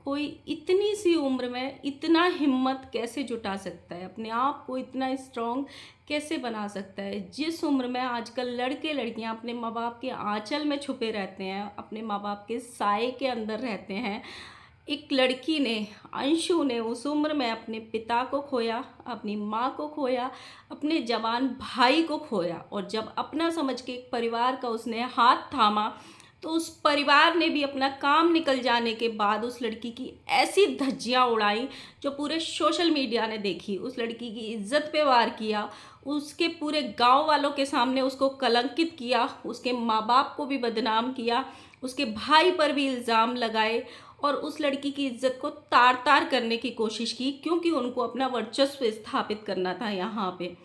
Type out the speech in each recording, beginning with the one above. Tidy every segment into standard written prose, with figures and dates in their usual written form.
कोई इतनी सी उम्र में इतना हिम्मत कैसे जुटा सकता है, अपने आप को इतना स्ट्रांग कैसे बना सकता है। जिस उम्र में आजकल लड़के लड़कियां अपने माँ बाप के आंचल में छुपे रहते हैं, अपने माँ बाप के साए के अंदर रहते हैं, एक लड़की ने, अंशु ने उस उम्र में अपने पिता को खोया, अपनी माँ को खोया, अपने जवान भाई को खोया, और जब अपना समझ के एक परिवार का उसने हाथ थामा तो उस परिवार ने भी अपना काम निकल जाने के बाद उस लड़की की ऐसी धज्जियां उड़ाई जो पूरे सोशल मीडिया ने देखी। उस लड़की की इज्जत पे वार किया, उसके पूरे गांव वालों के सामने उसको कलंकित किया, उसके माँ बाप को भी बदनाम किया, उसके भाई पर भी इल्ज़ाम लगाए और उस लड़की की इज्जत को तार तार करने की कोशिश की, क्योंकि उनको अपना वर्चस्व स्थापित करना था यहाँ पे।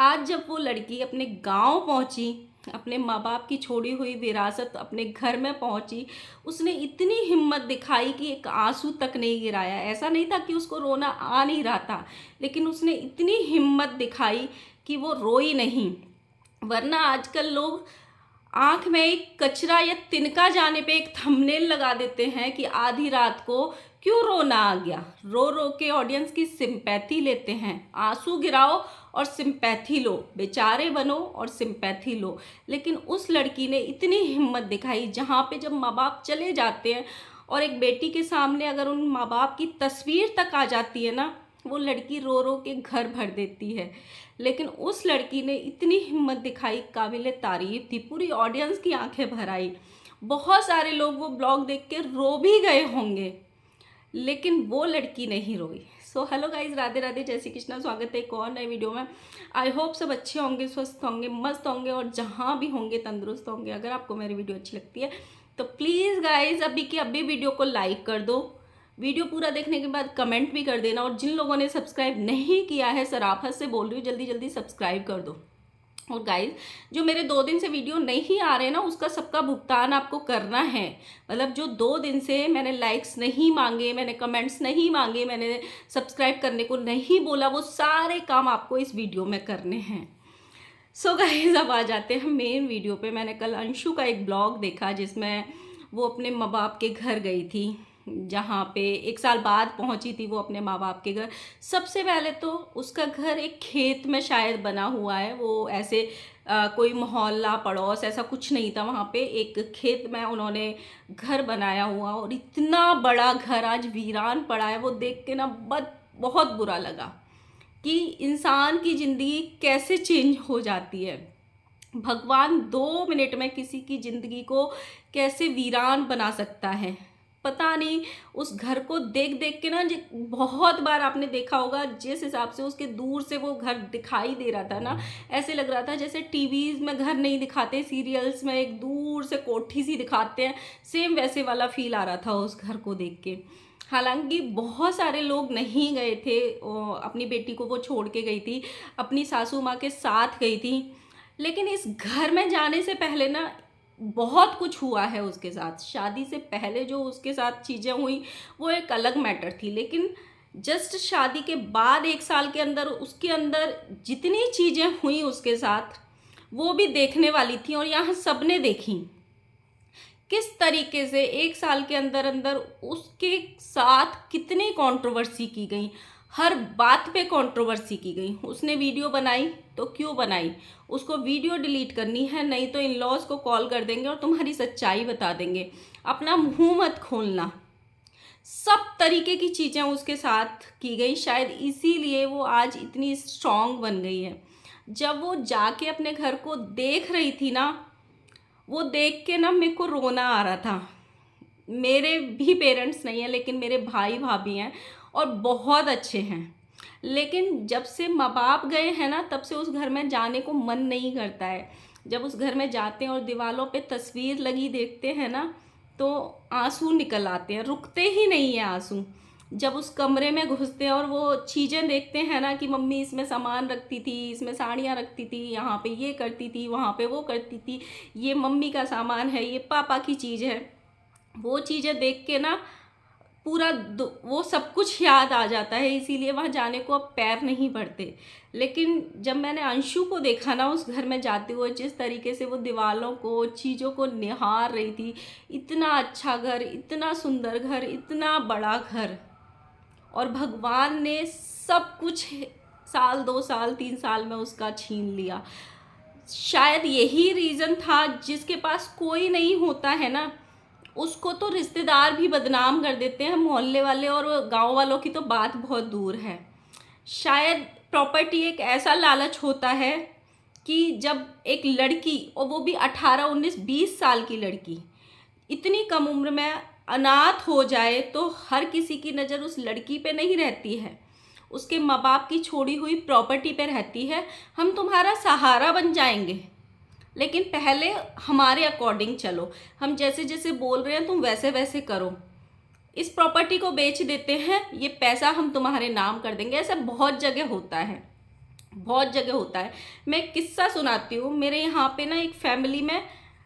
आज जब वो लड़की अपने गांव पहुंची, अपने माँ बाप की छोड़ी हुई विरासत अपने घर में पहुंची, उसने इतनी हिम्मत दिखाई कि एक आंसू तक नहीं गिराया। ऐसा नहीं था कि उसको रोना आ नहीं रहा था, लेकिन उसने इतनी हिम्मत दिखाई कि वो रोई नहीं। वरना आजकल लोग आंख में एक कचरा या तिनका जाने पे एक थंबनेल लगा देते हैं कि आधी रात को क्यों रोना आ गया। रो रो के ऑडियंस की सिंपैथी लेते हैं। आंसू गिराओ और सिंपैथी लो, बेचारे बनो और सिंपैथी लो। लेकिन उस लड़की ने इतनी हिम्मत दिखाई, जहाँ पे जब माँ बाप चले जाते हैं और एक बेटी के सामने अगर उन माँ बाप की तस्वीर तक आ जाती है ना, वो लड़की रो रो के घर भर देती है। लेकिन उस लड़की ने इतनी हिम्मत दिखाई, काबिले तारीफ थी, पूरी ऑडियंस की आंखें भर आई। बहुत सारे लोग वो ब्लॉग देख के रो भी गए होंगे, लेकिन वो लड़की नहीं रोई। So hello guys, Radhe Radhe, जय श्री कृष्णा। स्वागत है एक और नए वीडियो में। आई होप सब अच्छे होंगे, स्वस्थ होंगे, मस्त होंगे और जहाँ भी होंगे तंदुरुस्त होंगे। अगर आपको मेरी वीडियो अच्छी लगती है तो प्लीज़ गाइज अभी की अभी वीडियो को लाइक कर दो। वीडियो पूरा देखने के बाद कमेंट भी कर देना, और जिन लोगों ने सब्सक्राइब नहीं किया है, सराफत से बोल रही हूँ, जल्दी जल्दी सब्सक्राइब कर दो। और गाइज जो मेरे 2 दिन से वीडियो नहीं आ रहे ना, उसका सबका भुगतान आपको करना है। मतलब जो 2 दिन से मैंने लाइक्स नहीं मांगे, मैंने कमेंट्स नहीं मांगे, मैंने सब्सक्राइब करने को नहीं बोला, वो सारे काम आपको इस वीडियो में करने हैं। सो गाइज अब आ जाते हैं मेन वीडियो पे। मैंने कल अंशु का एक ब्लॉग देखा जिसमें वो अपने माँ बाप के घर गई थी, जहाँ पे 1 साल बाद पहुँची थी वो अपने माँ बाप के घर। सबसे पहले तो उसका घर एक खेत में शायद बना हुआ है। वो ऐसे कोई मोहल्ला पड़ोस ऐसा कुछ नहीं था, वहाँ पे एक खेत में उन्होंने घर बनाया हुआ, और इतना बड़ा घर आज वीरान पड़ा है। वो देख के ना बहुत बुरा लगा कि इंसान की ज़िंदगी कैसे चेंज हो जाती है। भगवान 2 मिनट में किसी की ज़िंदगी को कैसे वीरान बना सकता है, पता नहीं। उस घर को देख देख के ना, बहुत बार आपने देखा होगा, जिस हिसाब से उसके दूर से वो घर दिखाई दे रहा था ना, ऐसे लग रहा था जैसे टीवीज़ में घर नहीं दिखाते, सीरियल्स में एक दूर से कोठी सी दिखाते हैं, सेम वैसे वाला फील आ रहा था उस घर को देख के। हालांकि बहुत सारे लोग नहीं गए थे, अपनी बेटी को वो छोड़ के गई थी, अपनी सासू माँ के साथ गई थी। लेकिन इस घर में जाने से पहले ना बहुत कुछ हुआ है उसके साथ। शादी से पहले जो उसके साथ चीज़ें हुई वो एक अलग मैटर थी, लेकिन जस्ट शादी के बाद 1 साल के अंदर उसके अंदर जितनी चीज़ें हुई उसके साथ, वो भी देखने वाली थी। और यहाँ सबने देखी किस तरीके से 1 साल के अंदर अंदर उसके साथ कितनी कंट्रोवर्सी की गई, हर बात पे कंट्रोवर्सी की गई। उसने वीडियो बनाई तो क्यों बनाई, उसको वीडियो डिलीट करनी है, नहीं तो इन लॉज को कॉल कर देंगे और तुम्हारी सच्चाई बता देंगे। अपना मुंह मत खोलना। सब तरीके की चीज़ें उसके साथ की गई, शायद इसीलिए वो आज इतनी स्ट्रांग बन गई है। जब वो जाके अपने घर को देख रही थी ना, वो देख के ना मेरे को रोना आ रहा था। मेरे भी पेरेंट्स नहीं हैं, लेकिन मेरे भाई भाभी हैं और बहुत अच्छे हैं। लेकिन जब से माँ बाप गए हैं ना, तब से उस घर में जाने को मन नहीं करता है। जब उस घर में जाते हैं और दीवारों पे तस्वीर लगी देखते हैं ना, तो आंसू निकल आते हैं, रुकते ही नहीं है आंसू। जब उस कमरे में घुसते हैं और वो चीज़ें देखते हैं ना कि मम्मी इसमें सामान रखती थी, इसमें साड़ियाँ रखती थी, यहाँ पे ये करती थी, वहाँ पे वो करती थी, ये मम्मी का सामान है, ये पापा की चीज़ है, वो चीज़ें देख के ना वो सब कुछ याद आ जाता है, इसीलिए वहाँ जाने को अब पैर नहीं बढ़ते। लेकिन जब मैंने अंशु को देखा ना उस घर में जाते हुए, जिस तरीके से वो दीवारों को, चीज़ों को निहार रही थी, इतना अच्छा घर, इतना सुंदर घर, इतना बड़ा घर, और भगवान ने सब कुछ साल 2 साल 3 साल में उसका छीन लिया। शायद यही रीज़न था, जिसके पास कोई नहीं होता है ना, उसको तो रिश्तेदार भी बदनाम कर देते हैं, मोहल्ले वाले, और गांव वालों की तो बात बहुत दूर है। शायद प्रॉपर्टी एक ऐसा लालच होता है कि जब एक लड़की, और वो भी 18 19 20 साल की लड़की, इतनी कम उम्र में अनाथ हो जाए, तो हर किसी की नज़र उस लड़की पे नहीं रहती है, उसके माँ बाप की छोड़ी हुई प्रॉपर्टी पे रहती है। हम तुम्हारा सहारा बन जाएंगे, लेकिन पहले हमारे अकॉर्डिंग चलो, हम जैसे जैसे बोल रहे हैं तुम वैसे वैसे करो, इस प्रॉपर्टी को बेच देते हैं, ये पैसा हम तुम्हारे नाम कर देंगे। ऐसा बहुत जगह होता है, बहुत जगह होता है। मैं एक किस्सा सुनाती हूँ। मेरे यहाँ पे ना एक फैमिली में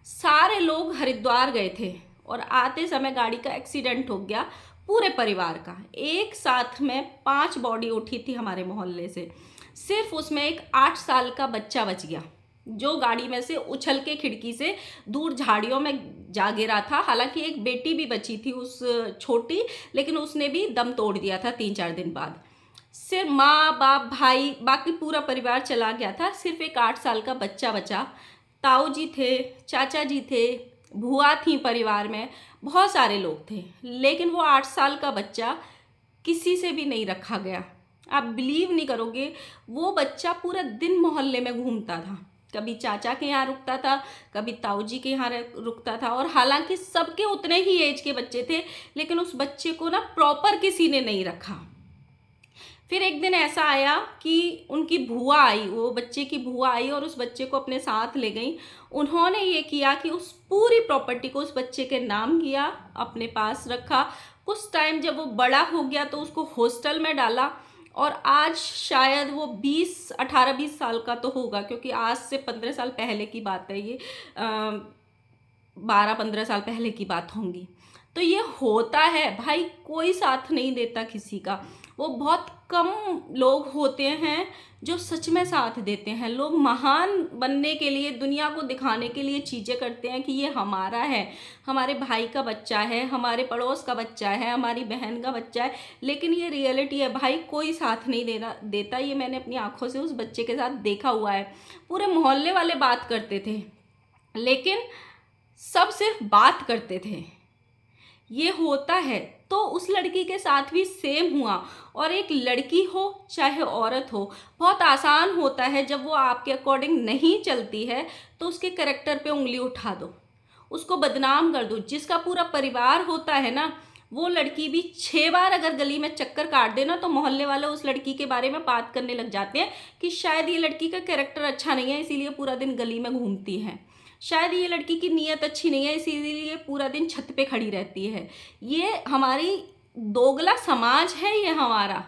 सारे लोग हरिद्वार गए थे, और आते समय गाड़ी का एक्सीडेंट हो गया, पूरे परिवार का। एक साथ में 5 बॉडी उठी थी हमारे मोहल्ले से, सिर्फ उसमें एक 8 साल का बच्चा बच गया, जो गाड़ी में से उछल के खिड़की से दूर झाड़ियों में जा गिरा था। हालांकि एक बेटी भी बची थी उस छोटी, लेकिन उसने भी दम तोड़ दिया था 3-4 दिन बाद। सिर्फ माँ बाप भाई, बाकी पूरा परिवार चला गया था, सिर्फ एक 8 साल का बच्चा बचा। ताऊ जी थे, चाचा जी थे, बुआ थी, परिवार में बहुत सारे लोग थे, लेकिन वो 8 साल का बच्चा किसी से भी नहीं रखा गया। आप बिलीव नहीं करोगे, वो बच्चा पूरा दिन मोहल्ले में घूमता था, कभी चाचा के यहाँ रुकता था, कभी ताऊ जी के यहाँ रुकता था, और हालांकि सबके उतने ही एज के बच्चे थे, लेकिन उस बच्चे को ना प्रॉपर किसी ने नहीं रखा। फिर एक दिन ऐसा आया कि उनकी बुआ आई, वो बच्चे की बुआ आई और उस बच्चे को अपने साथ ले गई। उन्होंने ये किया कि उस पूरी प्रॉपर्टी को उस बच्चे के नाम किया, अपने पास रखा। कुछ टाइम जब वो बड़ा हो गया तो उसको हॉस्टल में डाला, और आज शायद वो 18-20 साल का तो होगा, क्योंकि आज से 15 साल पहले की बात है ये, 12-15 साल पहले की बात होंगी। तो ये होता है भाई, कोई साथ नहीं देता किसी का। वो बहुत कम लोग होते हैं जो सच में साथ देते हैं। लोग महान बनने के लिए, दुनिया को दिखाने के लिए चीज़ें करते हैं कि ये हमारा है, हमारे भाई का बच्चा है, हमारे पड़ोस का बच्चा है, हमारी बहन का बच्चा है, लेकिन ये रियलिटी है भाई, कोई साथ नहीं देता। ये मैंने अपनी आंखों से उस बच्चे के साथ देखा हुआ है। पूरे मोहल्ले वाले बात करते थे, लेकिन सब सिर्फ बात करते थे। ये होता है, तो उस लड़की के साथ भी सेम हुआ। और एक लड़की हो चाहे औरत हो, बहुत आसान होता है जब वो आपके अकॉर्डिंग नहीं चलती है तो उसके कैरेक्टर पे उंगली उठा दो, उसको बदनाम कर दो। जिसका पूरा परिवार होता है ना, वो लड़की भी 6 बार अगर गली में चक्कर काट देना तो मोहल्ले वाले उस लड़की के बारे में बात करने लग जाते हैं कि शायद ये लड़की का कैरेक्टर अच्छा नहीं है, इसीलिए पूरा दिन गली में घूमती है। शायद ये लड़की की नीयत अच्छी नहीं है, इसीलिए पूरा दिन छत पे खड़ी रहती है। ये हमारी दोगला समाज है ये हमारा।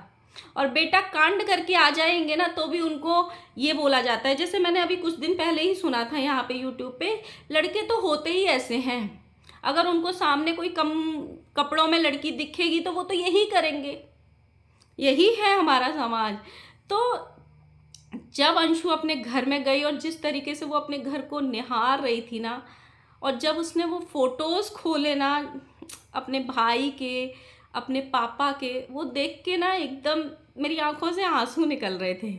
और बेटा कांड करके आ जाएंगे ना तो भी उनको ये बोला जाता है, जैसे मैंने अभी कुछ दिन पहले ही सुना था यहाँ पे यूट्यूब पे, लड़के तो होते ही ऐसे हैं, अगर उनको सामने कोई कम कपड़ों में लड़की दिखेगी तो वो तो यही करेंगे। यही है हमारा समाज। तो जब अंशु अपने घर में गई और जिस तरीके से वो अपने घर को निहार रही थी ना, और जब उसने वो फोटोज़ खोले ना अपने भाई के, अपने पापा के, वो देख के ना एकदम मेरी आंखों से आंसू निकल रहे थे।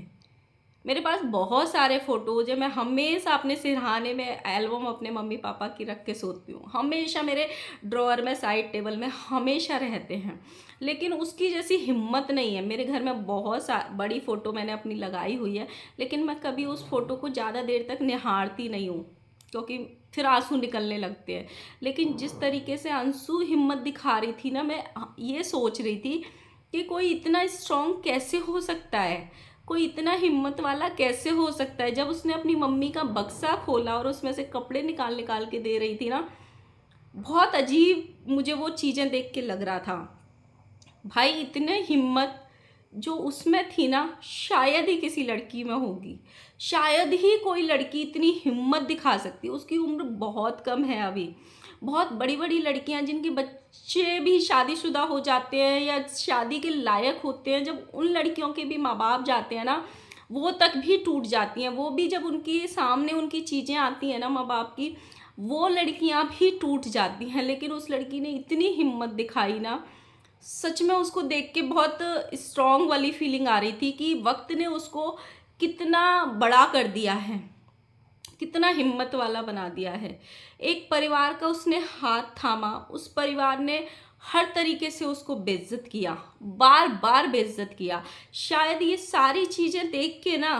मेरे पास बहुत सारे फ़ोटोज़ हैं, मैं हमेशा अपने सिरहाने में एल्बम अपने मम्मी पापा की रख के सोती हूँ, हमेशा मेरे ड्रॉअर में, साइड टेबल में हमेशा रहते हैं। लेकिन उसकी जैसी हिम्मत नहीं है। मेरे घर में बहुत बड़ी फ़ोटो मैंने अपनी लगाई हुई है, लेकिन मैं कभी उस फ़ोटो को ज़्यादा देर तक निहारती नहीं हूँ, क्योंकि फिर आंसू निकलने लगते हैं। लेकिन जिस तरीके से अंशु हिम्मत दिखा रही थी ना, मैं ये सोच रही थी कि कोई इतना स्ट्रॉन्ग कैसे हो सकता है, कोई इतना हिम्मत वाला कैसे हो सकता है। जब उसने अपनी मम्मी का बक्सा खोला और उसमें से कपड़े निकाल निकाल के दे रही थी ना, बहुत अजीब मुझे वो चीज़ें देख के लग रहा था। भाई इतने हिम्मत जो उसमें थी ना, शायद ही किसी लड़की में होगी, शायद ही कोई लड़की इतनी हिम्मत दिखा सकती है। उसकी उम्र बहुत कम है अभी। बहुत बड़ी बड़ी लड़कियां जिनके बच्चे भी शादीशुदा हो जाते हैं या शादी के लायक होते हैं, जब उन लड़कियों के भी माँ बाप जाते हैं ना, वो तक भी टूट जाती हैं। वो भी जब उनके सामने उनकी चीज़ें आती हैं ना माँ बाप की, वो लड़कियां भी टूट जाती हैं। लेकिन उस लड़की ने इतनी हिम्मत दिखाई ना, सच में उसको देख के बहुत स्ट्रॉन्ग वाली फीलिंग आ रही थी कि वक्त ने उसको कितना बड़ा कर दिया है, कितना हिम्मत वाला बना दिया है। एक परिवार का उसने हाथ थामा, उस परिवार ने हर तरीके से उसको बेइज्जत किया, बार बार बेइज्जत किया। शायद ये सारी चीज़ें देख के ना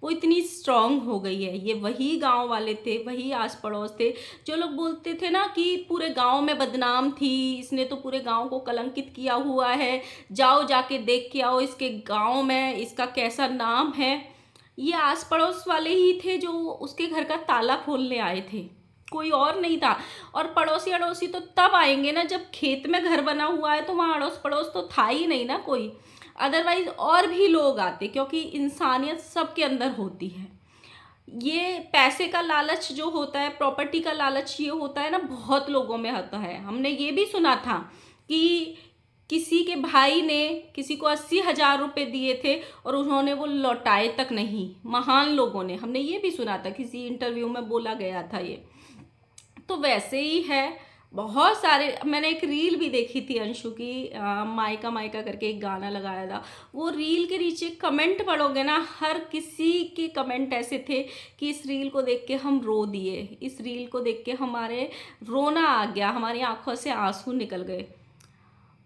वो इतनी स्ट्रांग हो गई है। ये वही गांव वाले थे, वही आस पड़ोस थे जो लोग बोलते थे ना कि पूरे गांव में बदनाम थी, इसने तो पूरे गांव को कलंकित किया हुआ है, जाओ जाके देख के आओ इसके गांव में इसका कैसा नाम है। ये आस पड़ोस वाले ही थे जो उसके घर का ताला खोलने आए थे, कोई और नहीं था। और पड़ोसी अड़ोसी तो तब आएंगे ना जब खेत में घर बना हुआ है, तो वहाँ अड़ोस पड़ोस तो था ही नहीं ना कोई, अदरवाइज और भी लोग आते, क्योंकि इंसानियत सबके अंदर होती है। ये पैसे का लालच जो होता है, प्रॉपर्टी का लालच ये होता है ना, बहुत लोगों में होता है। हमने ये भी सुना था कि किसी के भाई ने किसी को 80,000 रुपये दिए थे और उन्होंने वो लौटाए तक नहीं, महान लोगों ने, हमने ये भी सुना था, किसी इंटरव्यू में बोला गया था ये। तो वैसे ही है, बहुत सारे, मैंने एक रील भी देखी थी अंशु की, मायका मायका करके एक गाना लगाया था। वो रील के नीचे कमेंट पढ़ोगे ना, हर किसी के कमेंट ऐसे थे कि इस रील को देख के हम रो दिए, इस रील को देख के हमारे रोना आ गया, हमारी आंखों से आंसू निकल गए।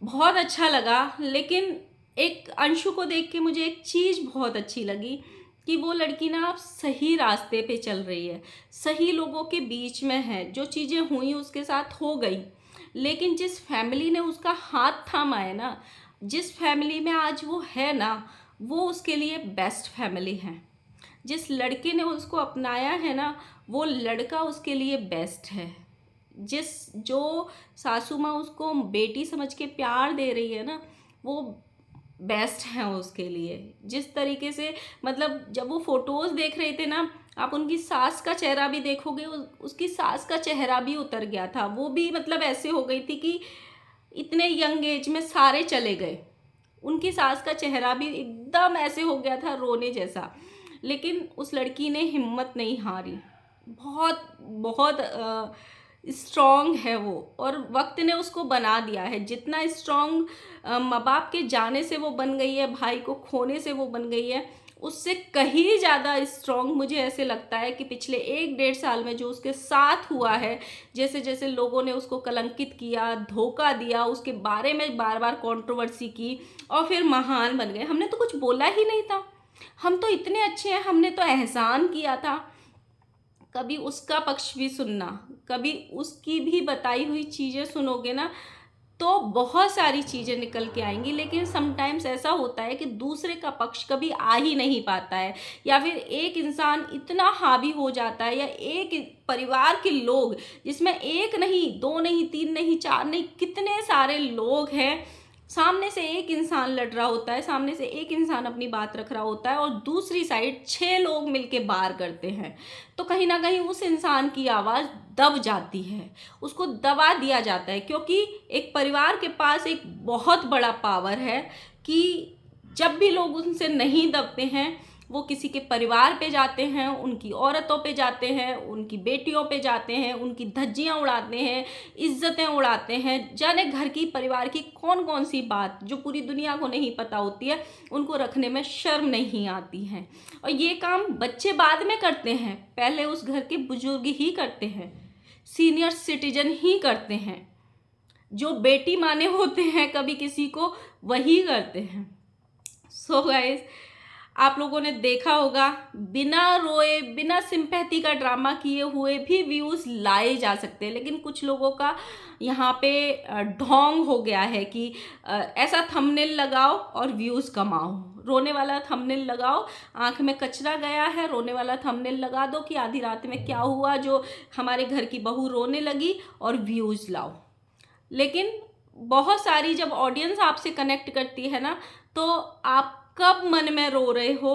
बहुत अच्छा लगा। लेकिन एक अंशु को देख के मुझे एक चीज़ बहुत अच्छी लगी कि वो लड़की ना अब सही रास्ते पे चल रही है, सही लोगों के बीच में है। जो चीज़ें हुई उसके साथ हो गई, लेकिन जिस फैमिली ने उसका हाथ थामा है ना, जिस फैमिली में आज वो है ना, वो उसके लिए बेस्ट फैमिली है। जिस लड़के ने उसको अपनाया है ना, वो लड़का उसके लिए बेस्ट है। जो सासू माँ उसको बेटी समझ के प्यार दे रही है ना, वो बेस्ट है उसके लिए। जिस तरीके से, मतलब जब वो फोटोज़ देख रहे थे ना, आप उनकी सास का चेहरा भी देखोगे, उसकी सास का चेहरा भी उतर गया था। वो भी मतलब ऐसे हो गई थी कि इतने यंग एज में सारे चले गए। उनकी सास का चेहरा भी एकदम ऐसे हो गया था, रोने जैसा। लेकिन उस लड़की ने हिम्मत नहीं हारी, बहुत बहुत स्ट्रॉन्ग है वो, और वक्त ने उसको बना दिया है। जितना स्ट्रॉन्ग माँ बाप के जाने से वो बन गई है, भाई को खोने से वो बन गई है, उससे कहीं ज़्यादा स्ट्रॉन्ग मुझे ऐसे लगता है कि पिछले 1-1.5 साल में जो उसके साथ हुआ है, जैसे जैसे लोगों ने उसको कलंकित किया, धोखा दिया, उसके बारे में बार बार कंट्रोवर्सी की, और फिर महान बन गए। हमने तो कुछ बोला ही नहीं था, हम तो इतने अच्छे हैं, हमने तो एहसान किया था। कभी उसका पक्ष भी सुनना, कभी उसकी भी बताई हुई चीज़ें सुनोगे ना, तो बहुत सारी चीज़ें निकल के आएंगी। लेकिन समटाइम्स ऐसा होता है कि दूसरे का पक्ष कभी आ ही नहीं पाता है, या फिर एक इंसान इतना हावी हो जाता है, या एक परिवार के लोग, जिसमें एक नहीं, दो नहीं, तीन नहीं, चार नहीं, कितने सारे लोग हैं, सामने से एक इंसान लड़ रहा होता है, सामने से एक इंसान अपनी बात रख रहा होता है, और दूसरी साइड 6 लोग मिलके बार करते हैं, तो कहीं ना कहीं उस इंसान की आवाज़ दब जाती है, उसको दबा दिया जाता है। क्योंकि एक परिवार के पास एक बहुत बड़ा पावर है कि जब भी लोग उनसे नहीं दबते हैं, वो किसी के परिवार पे जाते हैं, उनकी औरतों पे जाते हैं, उनकी बेटियों पे जाते हैं, उनकी धज्जियाँ उड़ाते हैं, इज्जतें उड़ाते हैं। जाने घर की, परिवार की कौन कौन सी बात जो पूरी दुनिया को नहीं पता होती है, उनको रखने में शर्म नहीं आती है। और ये काम बच्चे बाद में करते हैं, पहले उस घर के बुजुर्ग ही करते हैं, सीनियर सिटीजन ही करते हैं। जो बेटी माने होते हैं कभी किसी को, वही करते हैं। सो गाइस, आप लोगों ने देखा होगा, बिना रोए, बिना सिंपैथी का ड्रामा किए हुए भी व्यूज़ लाए जा सकते हैं। लेकिन कुछ लोगों का यहाँ पे ढोंग हो गया है कि ऐसा थंबनेल लगाओ और व्यूज़ कमाओ, रोने वाला थंबनेल लगाओ, आंख में कचरा गया है, रोने वाला थंबनेल लगा दो कि आधी रात में क्या हुआ जो हमारे घर की बहू रोने लगी, और व्यूज़ लाओ। लेकिन बहुत सारी जब ऑडियंस आपसे कनेक्ट करती है ना, तो आप कब मन में रो रहे हो,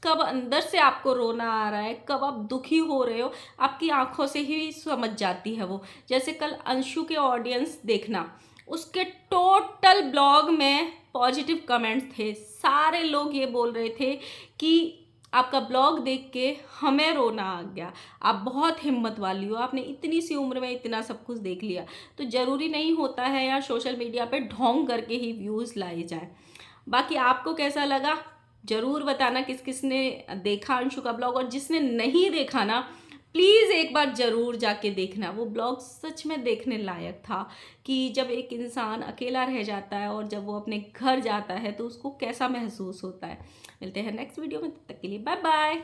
कब अंदर से आपको रोना आ रहा है, कब आप दुखी हो रहे हो, आपकी आंखों से ही समझ जाती है वो। जैसे कल अंशु के ऑडियंस देखना, उसके टोटल ब्लॉग में पॉजिटिव कमेंट्स थे। सारे लोग ये बोल रहे थे कि आपका ब्लॉग देख के हमें रोना आ गया, आप बहुत हिम्मत वाली हो, आपने इतनी सी उम्र में इतना सब कुछ देख लिया। तो ज़रूरी नहीं होता है यार सोशल मीडिया पे ढोंग करके ही व्यूज़ लाए जाए। बाकी आपको कैसा लगा ज़रूर बताना, किस किस ने देखा अंशु का ब्लॉग, और जिसने नहीं देखा ना प्लीज़ एक बार ज़रूर जाके देखना। वो ब्लॉग सच में देखने लायक था कि जब एक इंसान अकेला रह जाता है और जब वो अपने घर जाता है तो उसको कैसा महसूस होता है। मिलते हैं नेक्स्ट वीडियो में, तब तक के लिए बाय बाय।